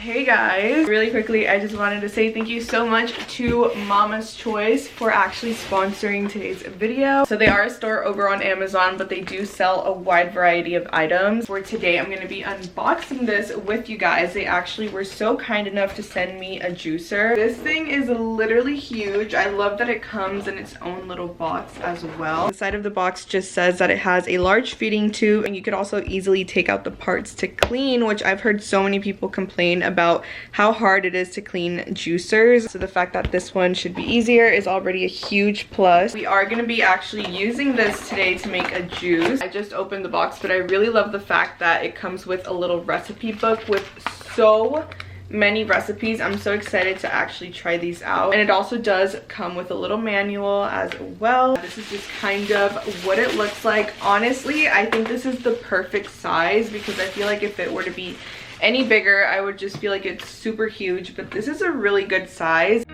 Hey guys, really quickly I just wanted to say thank you so much to Mama's Choice for actually sponsoring today's video. So they are a store over on Amazon, but they do sell a wide variety of items. For today I'm going to be unboxing this with you guys. They actually were so kind enough to send me a juicer. This thing is literally huge. I love that it comes in its own little box as well. The side of the box just says that it has a large feeding tube, and you could also easily take out the parts to clean, which I've heard so many people complain about how hard it is to clean juicers. So the fact that this one should be easier is already a huge plus. We are going to be actually using this today to make a juice. I just opened the box, but I really love the fact that it comes with a little recipe book with so many recipes. I'm so excited to actually try these out. And it also does come with a little manual as well. This is just kind of what it looks like. Honestly, I think this is the perfect size because I feel like if it were to be any bigger, I would just feel like it's super huge, but this is a really good size.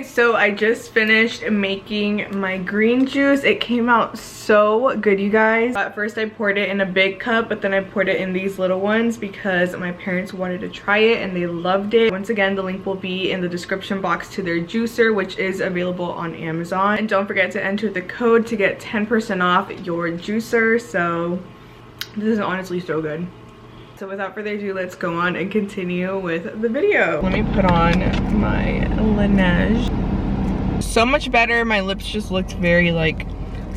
So I just finished making my green juice. It came out so good, you guys. At first I poured it in a big cup, but then I poured it in these little ones because my parents wanted to try it and they loved it. Once again, the link will be in the description box to their juicer, which is available on Amazon. And don't forget to enter the code to get 10% off your juicer. So this is honestly so good. So without further ado, let's go on and continue with the video. Let me put on my Laneige. So much better. My lips just looked very like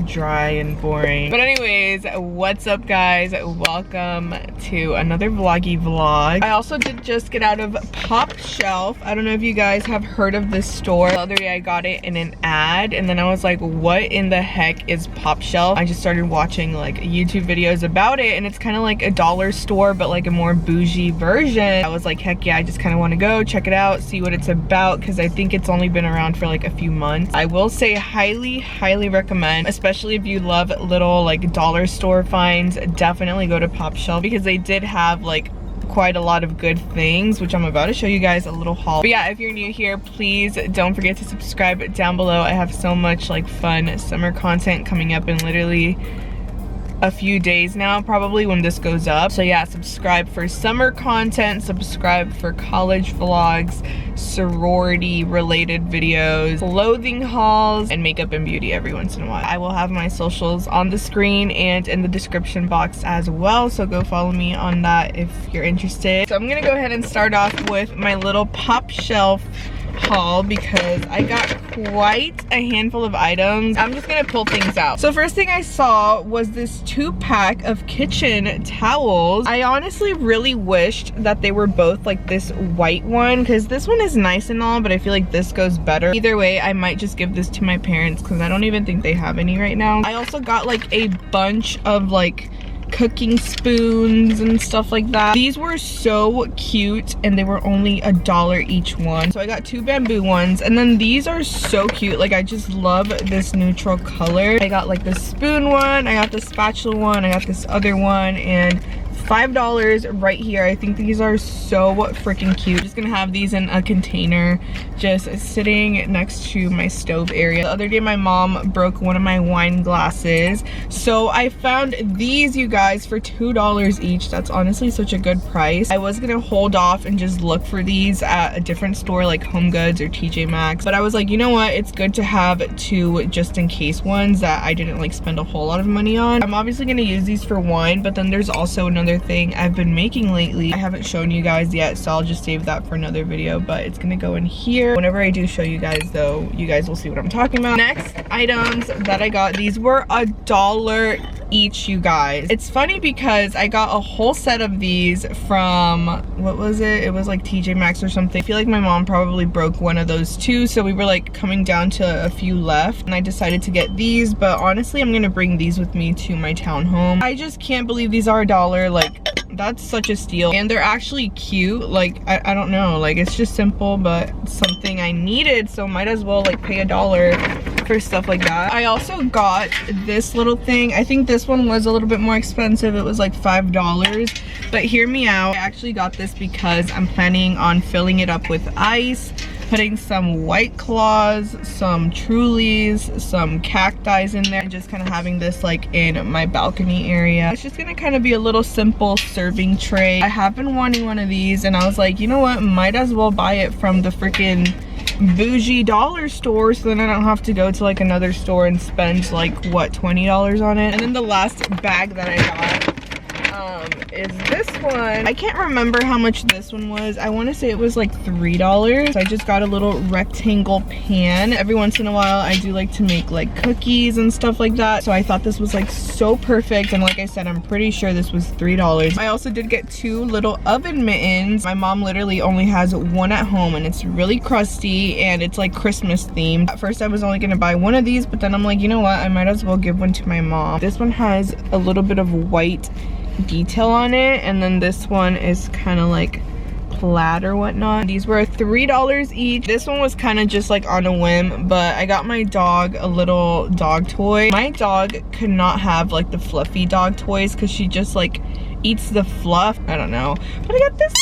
dry and boring. But anyways, what's up guys? Welcome to another vloggy vlog. I also did just get out of Popshelf. I don't know if you guys have heard of this store. The other day I got it in an ad and then I was like, what in the heck is Popshelf? I just started watching like YouTube videos about it, and it's kind of like a dollar store but like a more bougie version. I was like, heck yeah, I just kind of want to go check it out, see what it's about, because I think it's only been around for like a few months. I will say highly recommend, especially if you love little like dollar store finds. Definitely go to Popshelf because they did have like quite a lot of good things, which I'm about to show you guys a little haul. But yeah, if you're new here, please don't forget to subscribe down below. I have so much like fun summer content coming up in literally a few days now, probably when this goes up. So yeah, subscribe for summer content, subscribe for college vlogs, sorority related videos, clothing hauls, and makeup and beauty every once in a while. I will have my socials on the screen and in the description box as well, so go follow me on that if you're interested. So I'm gonna go ahead and start off with my little Popshelf haul because I got quite a handful of items. I'm just gonna pull things out. So first thing I saw was this 2-pack of kitchen towels. I honestly really wished that they were both like this white one, because this one is nice and all, but I feel like this goes better. Either way, I might just give this to my parents because I don't even think they have any right now. I also got like a bunch of like cooking spoons and stuff like that. These were so cute and they were only $1 each one. So I got 2 bamboo ones, and then these are so cute. Like I just love this neutral color. I got like the spoon one, I got the spatula one, I got this other one, and $5 right here. I think these are so freaking cute. I'm just gonna have these in a container just sitting next to my stove area. The other day my mom broke one of my wine glasses, so I found these, you guys, for $2 each. That's honestly such a good price. I was gonna hold off and just look for these at a different store like Home Goods or TJ Maxx, but I was like, you know what, it's good to have 2 just in case ones that I didn't like spend a whole lot of money on. I'm obviously gonna use these for wine, but then there's also another thing I've been making lately. I haven't shown you guys yet, so I'll just save that for another video, but it's gonna go in here. Whenever I do show you guys though, you guys will see what I'm talking about. Next items that I got, these were $1 each, you guys. It's funny because I got a whole set of these from, what was it? It was like TJ Maxx or something. I feel like my mom probably broke one of those too, so we were like coming down to a few left, and I decided to get these, but honestly I'm gonna bring these with me to my townhome. I just can't believe these are $1. Like, That's such a steal. And they're actually cute. Like, I don't know. Like, it's just simple, but something I needed. So might as well like pay $1 for stuff like that. I also got this little thing. I think this one was a little bit more expensive. It was like $5. But hear me out. I actually got this because I'm planning on filling it up with ice, putting some White Claws, some Trulies, some cacti in there, and just kind of having this like in my balcony area. It's just gonna kind of be a little simple serving tray. I have been wanting one of these, and I was like, you know what, might as well buy it from the freaking bougie dollar store, so then I don't have to go to like another store and spend like what, $20 on it. And then the last bag that I got is this one. I can't remember how much this one was. I want to say it was like $3. So I just got a little rectangle pan. Every once in a while I do like to make like cookies and stuff like that, so I thought this was like so perfect. And like I said, I'm pretty sure this was $3. I also did get 2 little oven mittens. My mom literally only has one at home, and it's really crusty and it's like Christmas themed. At first I was only gonna buy one of these, but then I'm like, you know what, I might as well give one to my mom. This one has a little bit of white detail on it, and then this one is kind of like plaid or whatnot. These were $3 each. This one was kind of just like on a whim, but I got my dog a little dog toy. My dog could not have like the fluffy dog toys because she just like eats the fluff. I don't know, but I got this.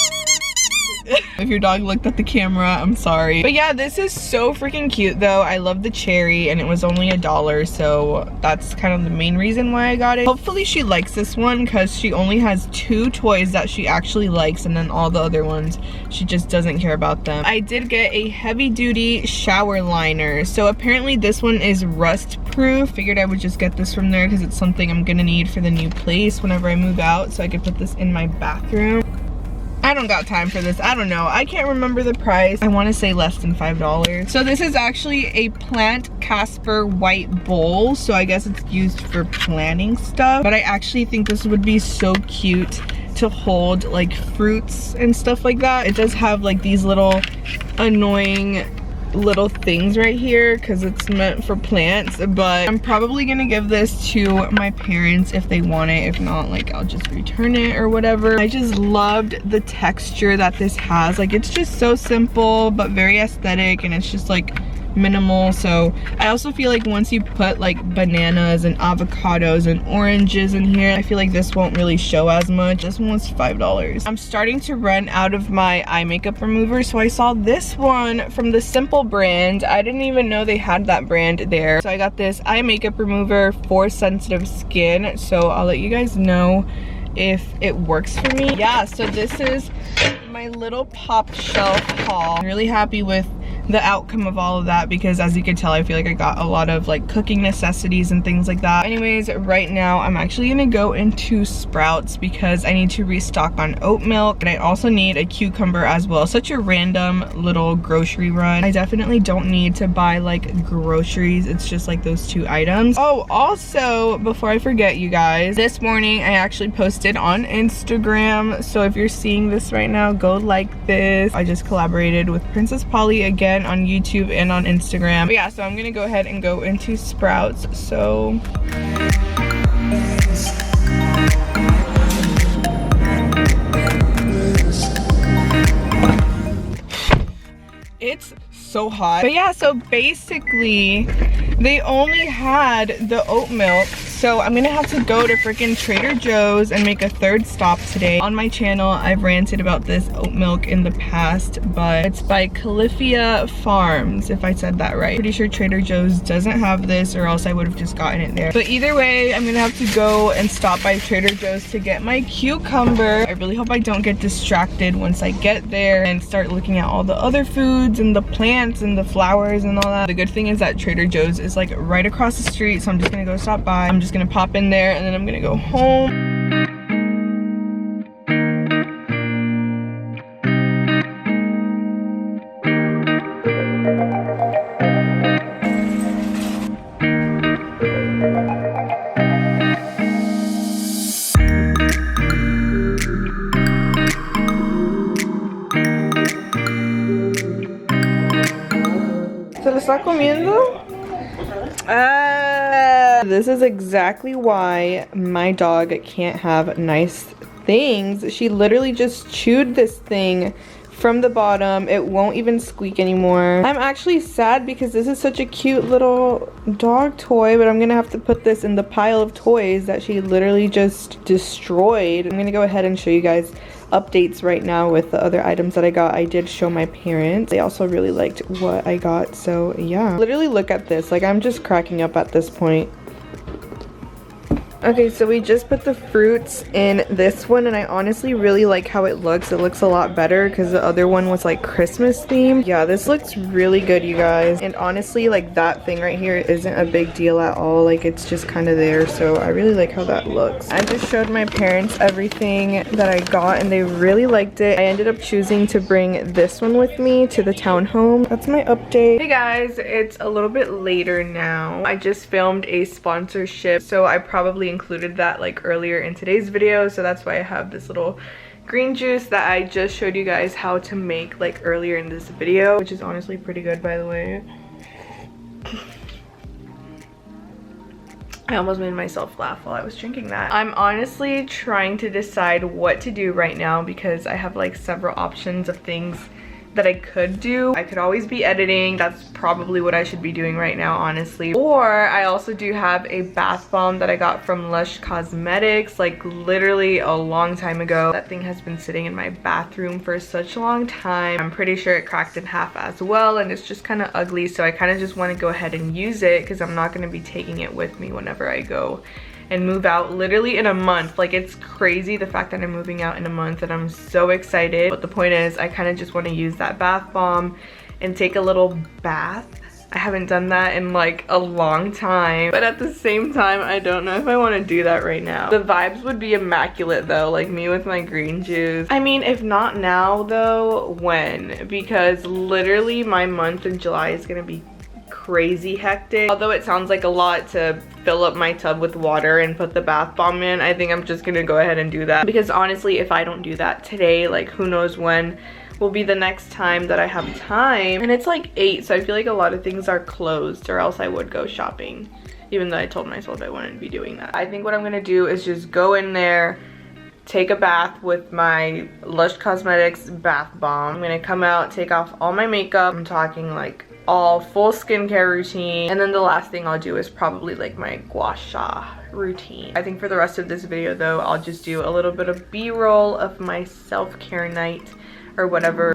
If your dog looked at the camera, I'm sorry. But yeah, this is so freaking cute though. I love the cherry, and it was only $1, so that's kind of the main reason why I got it. Hopefully she likes this one, because she only has 2 toys that she actually likes, and then all the other ones she just doesn't care about them. I did get a heavy duty shower liner, so apparently this one is rust proof. Figured I would just get this from there because it's something I'm gonna need for the new place whenever I move out, so I could put this in my bathroom. I don't got time for this. I don't know. I can't remember the price. I want to say less than $5. So this is actually a plant Casper white bowl. So I guess it's used for planting stuff. But I actually think this would be so cute to hold like fruits and stuff like that. It does have like these little annoying little things right here because it's meant for plants, but I'm probably gonna give this to my parents if they want it. If not, like, I'll just return it or whatever. I just loved the texture that this has. Like, it's just so simple but very aesthetic, and it's just like minimal. So I also feel like once you put like bananas and avocados and oranges in here, I feel like this won't really show as much. This one was $5. I'm starting to run out of my eye makeup remover, so I saw this one from the Simple brand. I didn't even know they had that brand there. So I got this eye makeup remover for sensitive skin, so I'll let you guys know if it works for me. Yeah, so this is my little pop shelf haul. I'm really happy with the outcome of all of that because, as you can tell, I feel like I got a lot of like cooking necessities and things like that. Anyways, right now I'm actually gonna go into Sprouts because I need to restock on oat milk, and I also need a cucumber as well. Such a random little grocery run. I definitely don't need to buy like groceries. It's just like those 2 items. Oh, also, before I forget, you guys, this morning I actually posted on Instagram, so if you're seeing this right now, go like this. I just collaborated with Princess Polly again on YouTube and on Instagram. But yeah, so I'm gonna go ahead and go into Sprouts. So it's so hot. But yeah, so basically they only had the oat milk, so I'm gonna have to go to freaking Trader Joe's and make a 3rd stop today. On my channel, I've ranted about this oat milk in the past, but it's by Califia Farms, if I said that right. Pretty sure Trader Joe's doesn't have this, or else I would have just gotten it there. But either way, I'm gonna have to go and stop by Trader Joe's to get my cucumber. I really hope I don't get distracted once I get there and start looking at all the other foods and the plants and the flowers and all that. The good thing is that Trader Joe's is like right across the street, so I'm just gonna go stop by. I'm just gonna pop in there and then I'm gonna go home. ¿Se lo está comiendo? This is exactly why my dog can't have nice things. She literally just chewed this thing from the bottom. It won't even squeak anymore. I'm actually sad because this is such a cute little dog toy, but I'm gonna have to put this in the pile of toys that she literally just destroyed. I'm gonna go ahead and show you guys updates right now with the other items that I got. I did show my parents. They also really liked what I got, so yeah. Literally look at this. Like, I'm just cracking up at this point. Okay, so we just put the fruits in this one, and I honestly really like how it looks. It looks a lot better because the other one was like Christmas themed. Yeah, this looks really good, you guys. And honestly, like, that thing right here isn't a big deal at all. Like, it's just kind of there, so I really like how that looks. I just showed my parents everything that I got, and they really liked it. I ended up choosing to bring this one with me to the townhome. That's my update. Hey guys, it's a little bit later now. I just filmed a sponsorship, so I probably included that like earlier in today's video, so that's why I have this little green juice that I just showed you guys how to make like earlier in this video, which is honestly pretty good, by the way. I almost made myself laugh while I was drinking that. I'm honestly trying to decide what to do right now because I have like several options of things that I could do. I could always be editing. That's probably what I should be doing right now, honestly. Or I also do have a bath bomb that I got from Lush Cosmetics like literally a long time ago. That thing has been sitting in my bathroom for such a long time. I'm pretty sure it cracked in half as well, and it's just kind of ugly, so I kind of just want to go ahead and use it because I'm not going to be taking it with me whenever I go and move out literally in a month. Like, it's crazy the fact that I'm moving out in a month, and I'm so excited. But the point is, I kind of just want to use that bath bomb and take a little bath. I haven't done that in like a long time, but at the same time, I don't know if I want to do that right now. The vibes would be immaculate though, like me with my green juice. I mean, if not now though, when? Because literally my month in July is gonna be crazy hectic. Although it sounds like a lot to fill up my tub with water and put the bath bomb in, I think I'm just gonna go ahead and do that, because honestly, if I don't do that today, like who knows when will be the next time that I have time. And it's like 8, so I feel like a lot of things are closed, or else I would go shopping, even though I told myself I wouldn't be doing that. I think what I'm gonna do is just go in there, take a bath with my Lush Cosmetics bath bomb. I'm gonna come out, take off all my makeup. I'm talking like all full skincare routine, and then the last thing I'll do is probably like my gua sha routine. I think for the rest of this video though, I'll just do a little bit of b-roll of my self-care night or whatever.